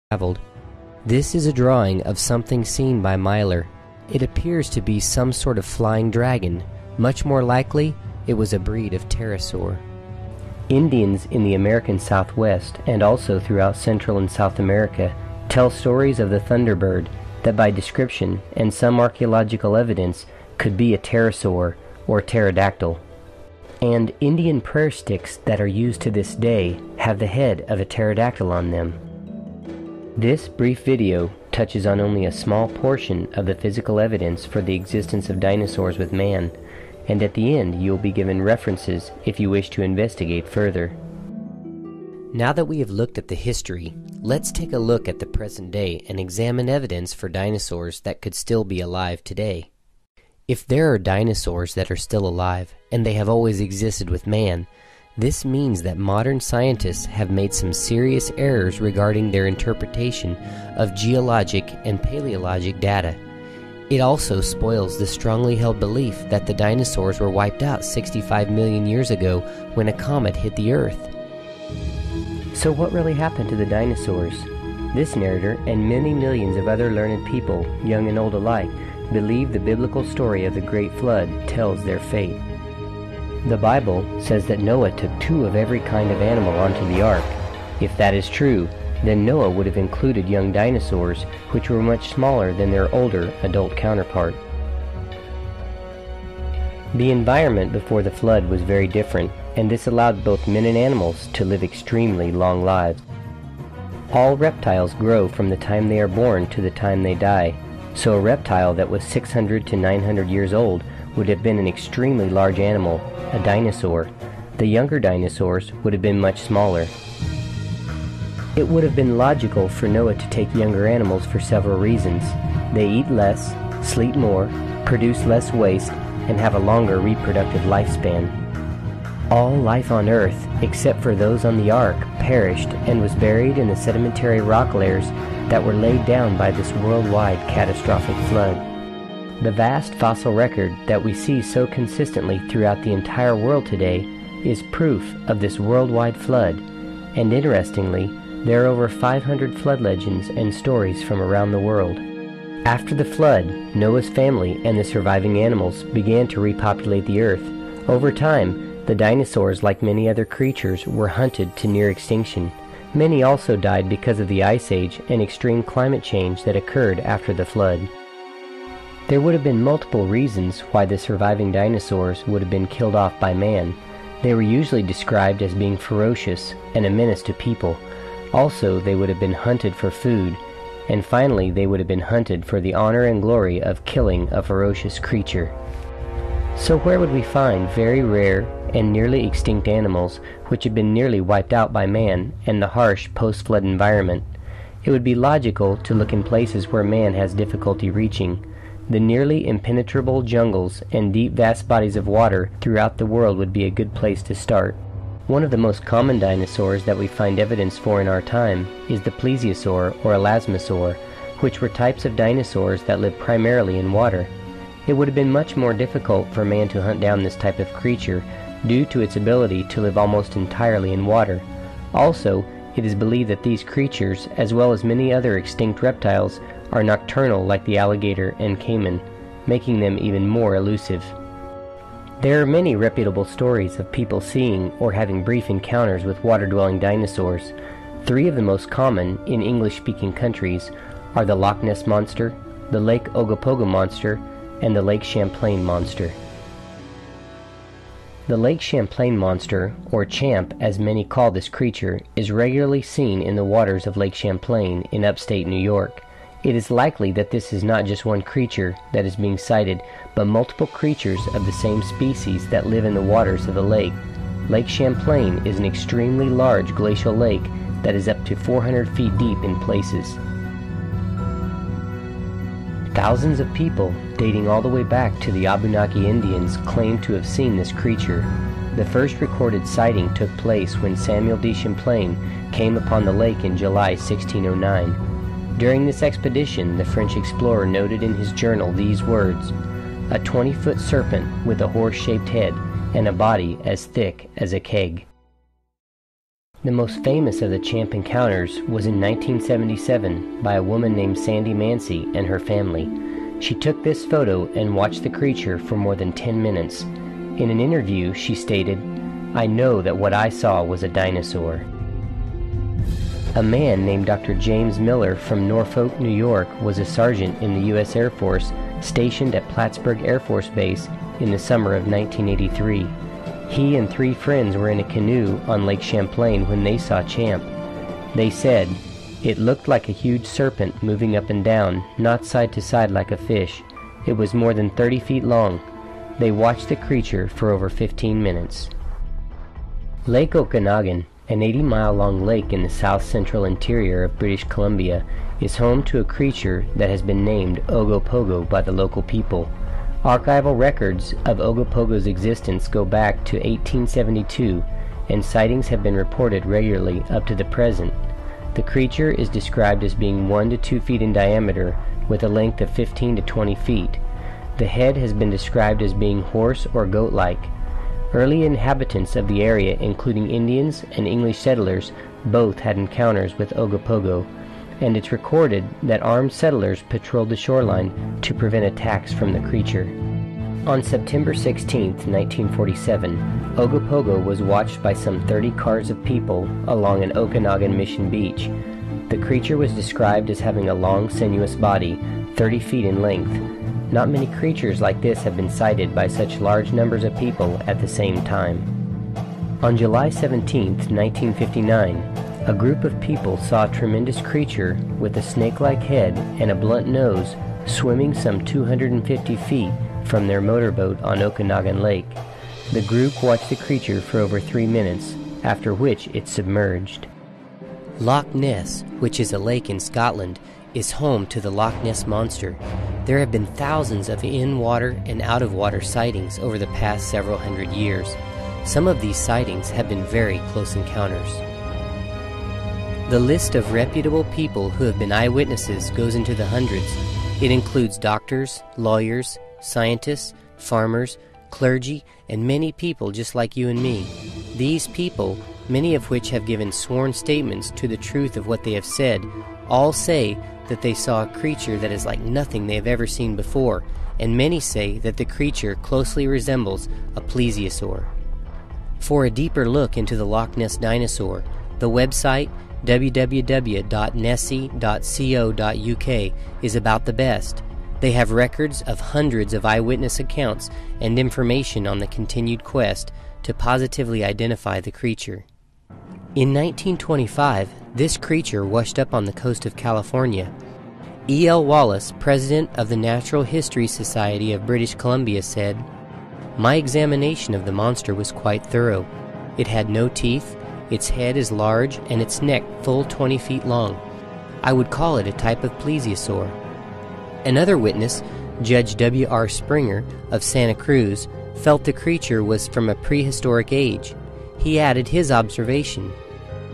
traveled. This is a drawing of something seen by Myler. It appears to be some sort of flying dragon. Much more likely, it was a breed of pterosaur. Indians in the American Southwest and also throughout Central and South America tell stories of the thunderbird that by description and some archaeological evidence could be a pterosaur or pterodactyl. And Indian prayer sticks that are used to this day have the head of a pterodactyl on them. This brief video touches on only a small portion of the physical evidence for the existence of dinosaurs with man, and at the end you will be given references if you wish to investigate further. Now that we have looked at the history, let's take a look at the present day and examine evidence for dinosaurs that could still be alive today. If there are dinosaurs that are still alive, and they have always existed with man, this means that modern scientists have made some serious errors regarding their interpretation of geologic and paleologic data. It also spoils the strongly held belief that the dinosaurs were wiped out 65 million years ago when a comet hit the Earth. So what really happened to the dinosaurs? This narrator and many millions of other learned people, young and old alike, believe the biblical story of the Great Flood tells their fate. The Bible says that Noah took 2 of every kind of animal onto the ark. If that is true, then Noah would have included young dinosaurs, which were much smaller than their older adult counterpart. The environment before the flood was very different, and this allowed both men and animals to live extremely long lives. All reptiles grow from the time they are born to the time they die, so a reptile that was 600 to 900 years old would have been an extremely large animal, a dinosaur. The younger dinosaurs would have been much smaller. It would have been logical for Noah to take younger animals for several reasons. They eat less, sleep more, produce less waste, and have a longer reproductive lifespan. All life on Earth, except for those on the ark, perished and was buried in the sedimentary rock layers that were laid down by this worldwide catastrophic flood. The vast fossil record that we see so consistently throughout the entire world today is proof of this worldwide flood, and interestingly, there are over 500 flood legends and stories from around the world. After the flood, Noah's family and the surviving animals began to repopulate the earth. Over time, the dinosaurs, like many other creatures, were hunted to near extinction. Many also died because of the Ice Age and extreme climate change that occurred after the flood. There would have been multiple reasons why the surviving dinosaurs would have been killed off by man. They were usually described as being ferocious and a menace to people. Also, they would have been hunted for food. And finally, they would have been hunted for the honor and glory of killing a ferocious creature. So where would we find very rare and nearly extinct animals which had been nearly wiped out by man and the harsh post-flood environment? It would be logical to look in places where man has difficulty reaching. The nearly impenetrable jungles and deep vast bodies of water throughout the world would be a good place to start. One of the most common dinosaurs that we find evidence for in our time is the plesiosaur or elasmosaur, which were types of dinosaurs that lived primarily in water. It would have been much more difficult for man to hunt down this type of creature due to its ability to live almost entirely in water. Also, it is believed that these creatures, as well as many other extinct reptiles, are nocturnal like the alligator and caiman, making them even more elusive. There are many reputable stories of people seeing or having brief encounters with water-dwelling dinosaurs. 3 of the most common in English-speaking countries are the Loch Ness Monster, the Lake Ogopogo Monster, and the Lake Champlain Monster. The Lake Champlain Monster, or Champ as many call this creature, is regularly seen in the waters of Lake Champlain in upstate New York. It is likely that this is not just one creature that is being sighted, but multiple creatures of the same species that live in the waters of the lake. Lake Champlain is an extremely large glacial lake that is up to 400 feet deep in places. Thousands of people, dating all the way back to the Abenaki Indians, claim to have seen this creature. The first recorded sighting took place when Samuel de Champlain came upon the lake in July 1609. During this expedition, the French explorer noted in his journal these words, "A 20-foot serpent with a horse-shaped head and a body as thick as a keg." The most famous of the Champ encounters was in 1977 by a woman named Sandy Mancy and her family. She took this photo and watched the creature for more than 10 minutes. In an interview, she stated, "I know that what I saw was a dinosaur." A man named Dr. James Miller from Norfolk, New York, was a sergeant in the U.S. Air Force stationed at Plattsburgh Air Force Base in the summer of 1983. He and 3 friends were in a canoe on Lake Champlain when they saw Champ. They said, "It looked like a huge serpent moving up and down, not side to side like a fish. It was more than 30 feet long." They watched the creature for over 15 minutes. Lake Okanagan, an 80-mile-long lake in the south-central interior of British Columbia, is home to a creature that has been named Ogopogo by the local people. Archival records of Ogopogo's existence go back to 1872, and sightings have been reported regularly up to the present. The creature is described as being 1 to 2 feet in diameter, with a length of 15 to 20 feet. The head has been described as being horse or goat-like. Early inhabitants of the area, including Indians and English settlers, both had encounters with Ogopogo, and it's recorded that armed settlers patrolled the shoreline to prevent attacks from the creature. On September 16, 1947, Ogopogo was watched by some 30 cars of people along an Okanagan Mission beach. The creature was described as having a long, sinuous body, 30 feet in length. Not many creatures like this have been sighted by such large numbers of people at the same time. On July 17, 1959, a group of people saw a tremendous creature with a snake-like head and a blunt nose swimming some 250 feet from their motorboat on Okanagan Lake. The group watched the creature for over 3 minutes, after which it submerged. Loch Ness, which is a lake in Scotland, is home to the Loch Ness Monster. There have been thousands of in-water and out-of-water sightings over the past several hundred years. Some of these sightings have been very close encounters. The list of reputable people who have been eyewitnesses goes into the hundreds. It includes doctors, lawyers, scientists, farmers, clergy, and many people just like you and me. These people, many of which have given sworn statements to the truth of what they have said, all say that they saw a creature that is like nothing they have ever seen before, and many say that the creature closely resembles a plesiosaur. For a deeper look into the Loch Ness dinosaur, the website www.nessie.co.uk is about the best. They have records of hundreds of eyewitness accounts and information on the continued quest to positively identify the creature. In 1925, this creature washed up on the coast of California. E.L. Wallace, president of the Natural History Society of British Columbia, said, "My examination of the monster was quite thorough. It had no teeth, its head is large, and its neck full 20 feet long. I would call it a type of plesiosaur." Another witness, Judge W.R. Springer of Santa Cruz, felt the creature was from a prehistoric age. He added his observation: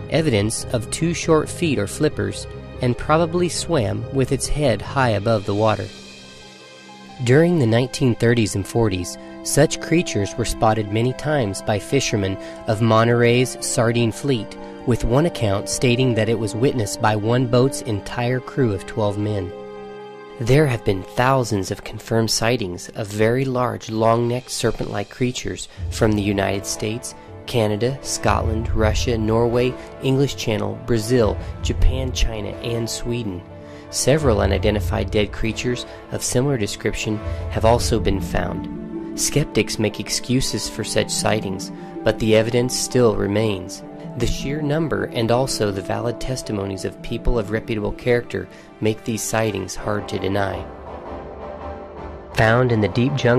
evidence of 2 short feet or flippers, and probably swam with its head high above the water. During the 1930s and 40s, such creatures were spotted many times by fishermen of Monterey's sardine fleet, with one account stating that it was witnessed by one boat's entire crew of 12 men. There have been thousands of confirmed sightings of very large, long-necked serpent-like creatures from the United States, Canada, Scotland, Russia, Norway, English Channel, Brazil, Japan, China, and Sweden. Several unidentified dead creatures of similar description have also been found. Skeptics make excuses for such sightings, but the evidence still remains. The sheer number and also the valid testimonies of people of reputable character make these sightings hard to deny. Found in the deep jungle